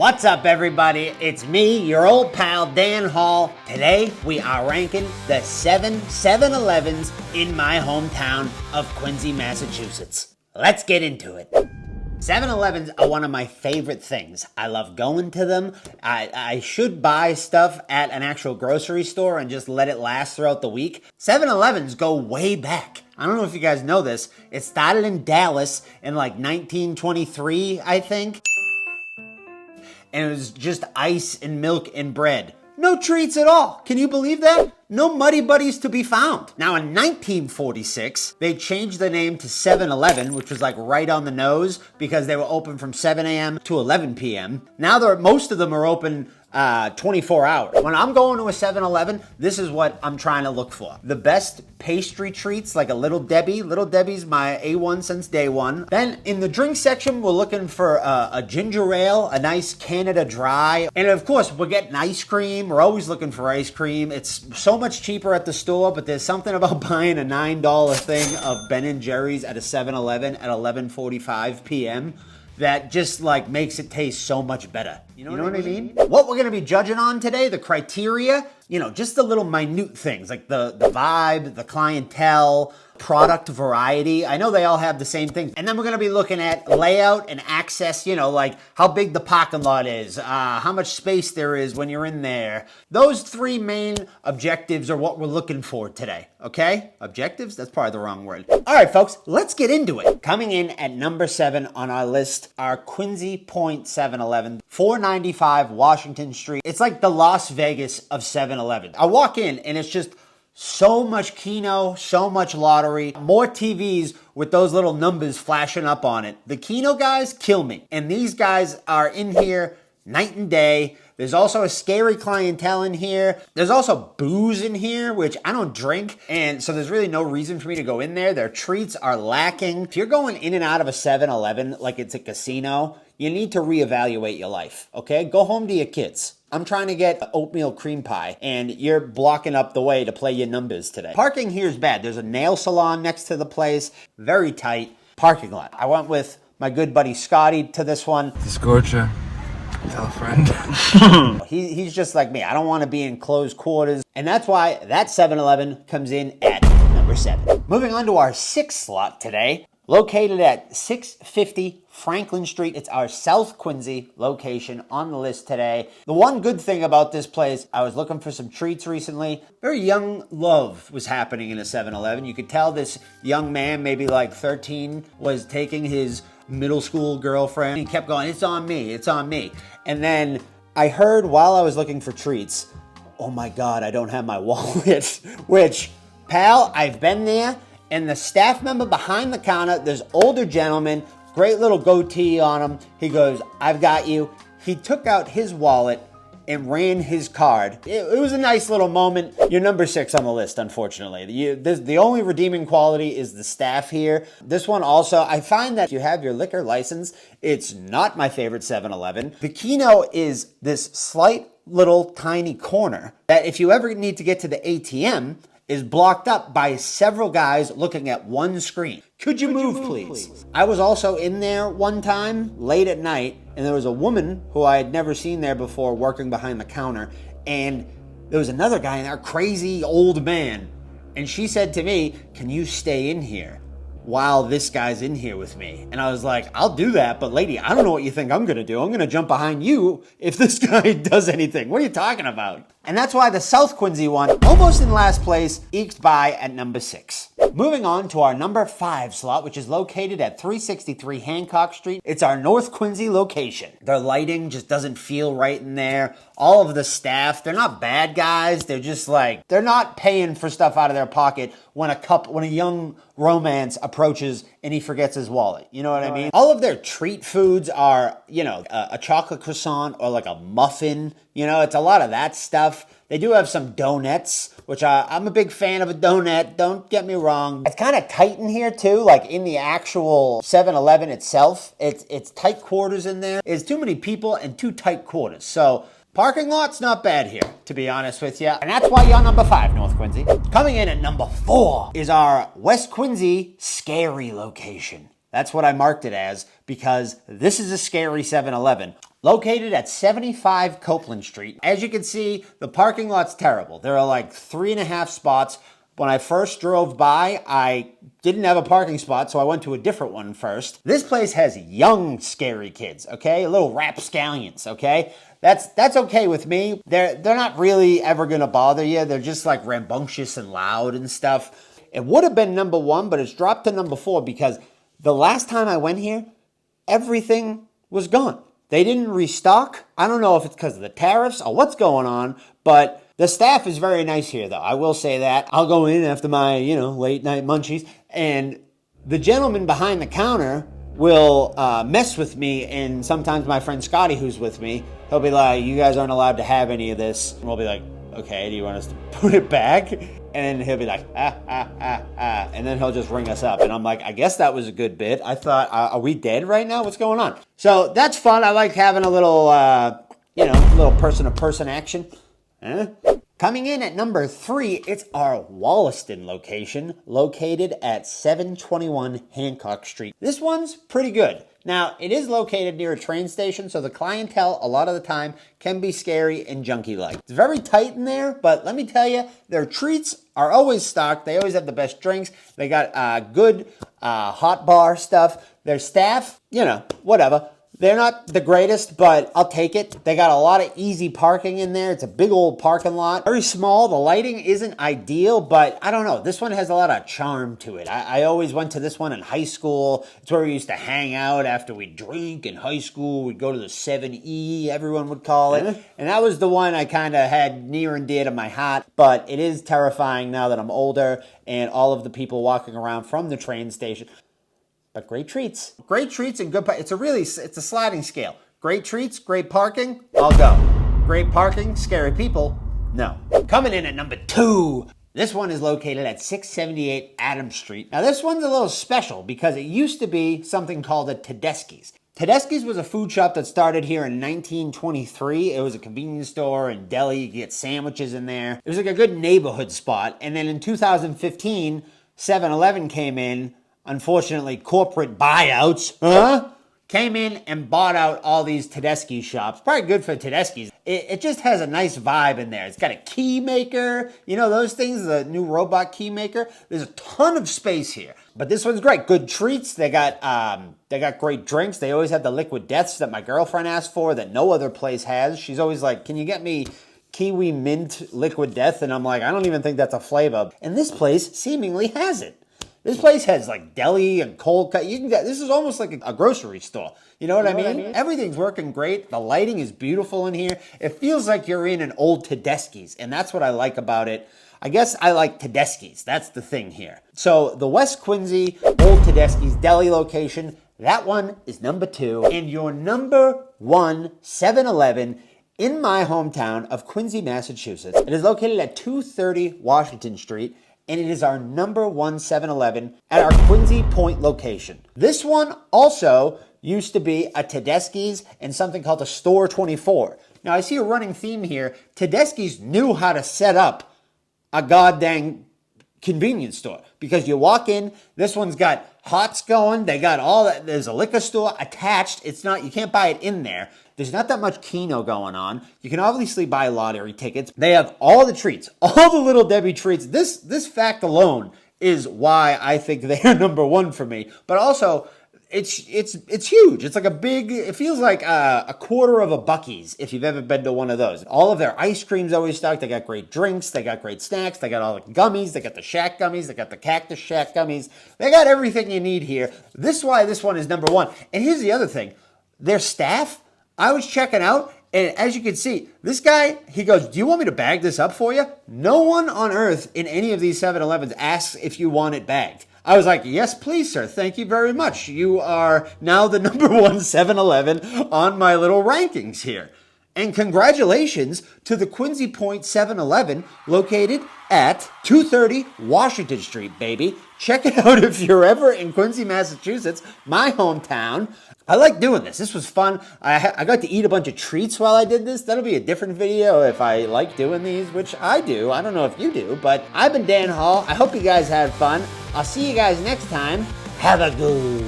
What's up, everybody? It's me, your old pal, Dan Hall. Today, we are ranking the 7-Elevens in my hometown of Quincy, Massachusetts. Let's get into it. 7-Elevens are one of my favorite things. I love going to them. I should buy stuff at an actual grocery store and just let it last throughout the week. 7-Elevens go way back. I don't know if you guys know this. It started in Dallas in like 1923, I think. And it was just ice and milk and bread. No treats at all. Can you believe that? No Muddy Buddies to be found. Now in 1946, they changed the name to 7-Eleven, which was like right on the nose because they were open from 7 a.m. to 11 p.m. Now most of them are open 24 hours. When I'm going to a 7-Eleven, this is what I'm trying to look for. The best pastry treats, like a Little Debbie. Little Debbie's my A1 since day one. Then in the drink section, we're looking for a ginger ale, a nice Canada Dry. And of course, we're getting ice cream. We're always looking for ice cream. It's so much cheaper at the store, but there's something about buying a $9 thing of Ben & Jerry's at a 7-Eleven at 11:45 p.m. that just like makes it taste so much better. You know what I mean? What we're gonna be judging on today, the criteria, just the little minute things like the vibe, the clientele, product variety. I know they all have the same things. And then we're gonna be looking at layout and access, like how big the parking lot is, how much space there is when you're in there. Those three main objectives are what we're looking for today, okay? Objectives? That's probably the wrong word. All right, folks, let's get into it. Coming in at number 7 on our list, our Quincy Point 7-Eleven, 495 Washington Street. It's like the Las Vegas of 7-Eleven. I walk in and it's just so much Keno, so much lottery, more TVs with those little numbers flashing up on it. The Keno guys kill me. And these guys are in here night and day. There's also a scary clientele in here. There's also booze in here, which I don't drink. And so there's really no reason for me to go in there. Their treats are lacking. If you're going in and out of a 7-Eleven like it's a casino, you need to reevaluate your life, okay? Go home to your kids. I'm trying to get oatmeal cream pie, and you're blocking up the way to play your numbers today. Parking here is bad. There's a nail salon next to the place. Very tight parking lot. I went with my good buddy Scotty to this one. Discordia. Tell a friend. He's just like me. I don't want to be in closed quarters. And that's why that 7-Eleven comes in at number 7. Moving on to our 6th slot today. Located at 650 Franklin Street. It's our South Quincy location on the list today. The one good thing about this place, I was looking for some treats recently. Very young love was happening in a 7-Eleven. You could tell this young man, maybe like 13, was taking his middle school girlfriend. He kept going, it's on me, it's on me. And then I heard while I was looking for treats, oh my God, I don't have my wallet. Which, pal, I've been there. And the staff member behind the counter, this older gentleman, great little goatee on him. He goes, I've got you. He took out his wallet and ran his card. It was a nice little moment. You're number 6 on the list, unfortunately. The only redeeming quality is the staff here. This one also, I find that if you have your liquor license, it's not my favorite 7-Eleven. The Keno is this slight little tiny corner that if you ever need to get to the ATM, is blocked up by several guys looking at one screen. Could you move, please? I was also in there one time, late at night, and there was a woman who I had never seen there before working behind the counter, and there was another guy in there, crazy old man, and she said to me, can you stay in here while this guy's in here with me? And I was like, I'll do that, but lady, I don't know what you think I'm gonna do. I'm gonna jump behind you if this guy does anything. What are you talking about? And that's why the South Quincy one, almost in last place, eked by at number 6. Moving on to our number 5 slot, which is located at 363 Hancock Street. It's our North Quincy location. Their lighting just doesn't feel right in there. All of the staff, they're not bad guys. They're just like, they're not paying for stuff out of their pocket when a young romance approaches and he forgets his wallet. You know what I mean? All of their treat foods are, a chocolate croissant or like a muffin. It's a lot of that stuff. They do have some donuts, which I'm a big fan of a donut. Don't get me wrong. It's kind of tight in here too, like in the actual 7-Eleven itself. It's tight quarters in there. It's too many people and too tight quarters. So parking lot's not bad here, to be honest with you. And that's why you're number 5, North Quincy. Coming in at number 4 is our West Quincy scary location. That's what I marked it as because this is a scary 7-Eleven. Located at 75 Copeland Street. As you can see, the parking lot's terrible. There are like 3.5 spots. When I first drove by, I didn't have a parking spot, so I went to a different one first. This place has young, scary kids, okay? Little rapscallions, okay? That's okay with me. They're not really ever gonna bother you. They're just like rambunctious and loud and stuff. It would have been number 1, but it's dropped to number 4 because the last time I went here, everything was gone. They didn't restock. I don't know if it's because of the tariffs or what's going on, but the staff is very nice here, though. I will say that. I'll go in after my, late night munchies, and the gentleman behind the counter will mess with me, and sometimes my friend Scotty, who's with me, he'll be like, you guys aren't allowed to have any of this. And we'll be like, okay, do you want us to put it back? And then he'll be like, and then he'll just ring us up. And I'm like, I guess that was a good bit. I thought, are we dead right now? What's going on? So that's fun. I like having a little, little person-to-person action. Coming in at number 3, it's our Wollaston location, located at 721 Hancock Street. This one's pretty good. Now, it is located near a train station, so the clientele, a lot of the time, can be scary and junkie-like. It's very tight in there, but let me tell you, their treats are always stocked. They always have the best drinks. They got good hot bar stuff. Their staff, whatever. They're not the greatest, but I'll take it. They got a lot of easy parking in there. It's a big old parking lot. Very small. The lighting isn't ideal, but I don't know. This one has a lot of charm to it. I always went to this one in high school. It's where we used to hang out after we'd drink in high school. We'd go to the 7E, everyone would call it. And that was the one I kind of had near and dear to my heart. But it is terrifying now that I'm older and all of the people walking around from the train station. But great treats. Great treats and good it's a sliding scale. Great treats, great parking, I'll go. Great parking, scary people, no. Coming in at number 2. This one is located at 678 Adams Street. Now this one's a little special because it used to be something called a Tedeschi's. Tedeschi's was a food shop that started here in 1923. It was a convenience store and deli. You could get sandwiches in there. It was like a good neighborhood spot. And then in 2015, 7-Eleven came in. Unfortunately, corporate buyouts, came in and bought out all these Tedeschi shops. Probably good for Tedeschi's. It just has a nice vibe in there. It's got a key maker. You know those things, the new robot key maker? There's a ton of space here. But this one's great. Good treats. They got great drinks. They always have the liquid deaths that my girlfriend asked for that no other place has. She's always like, can you get me kiwi mint liquid death? And I'm like, I don't even think that's a flavor. And this place seemingly has it. This place has like deli and cold cut. This is almost like a grocery store. You know what I mean? Everything's working great. The lighting is beautiful in here. It feels like you're in an old Tedeschi's, and that's what I like about it. I guess I like Tedeschi's. That's the thing here. So the West Quincy Old Tedeschi's deli location, that one is number 2. And your number 1 7-Eleven in my hometown of Quincy, Massachusetts. It is located at 230 Washington Street. And it is our number 1 7-Eleven at our Quincy Point location. This one also used to be a Tedeschi's and something called a Store 24. Now, I see a running theme here. Tedeschi's knew how to set up a goddamn convenience store because you walk in, this one's got hots going, they got all that, there's a liquor store attached. You can't buy it in there. There's not that much Keno going on. You can obviously buy lottery tickets. They have all the treats, all the Little Debbie treats. This fact alone is why I think they are number 1 for me. But also, it's huge. It's like it feels like a quarter of a Buc-ee's if you've ever been to one of those. All of their ice cream's always stocked. They got great drinks. They got great snacks. They got all the gummies. They got the Shack gummies. They got the Cactus Shack gummies. They got everything you need here. This is why this one is number 1. And here's the other thing. Their staff, I was checking out, and as you can see, this guy, he goes, do you want me to bag this up for you? No one on earth in any of these 7-Elevens asks if you want it bagged. I was like, yes, please, sir. Thank you very much. You are now the number 1 7-Eleven on my little rankings here. And congratulations to the Quincy Point 7-Eleven located at 230 Washington Street, baby. Check it out if you're ever in Quincy, Massachusetts, my hometown. I like doing this. This was fun. I got to eat a bunch of treats while I did this. That'll be a different video if I like doing these, which I do. I don't know if you do, but I've been Dan Hall. I hope you guys had fun. I'll see you guys next time. Have a good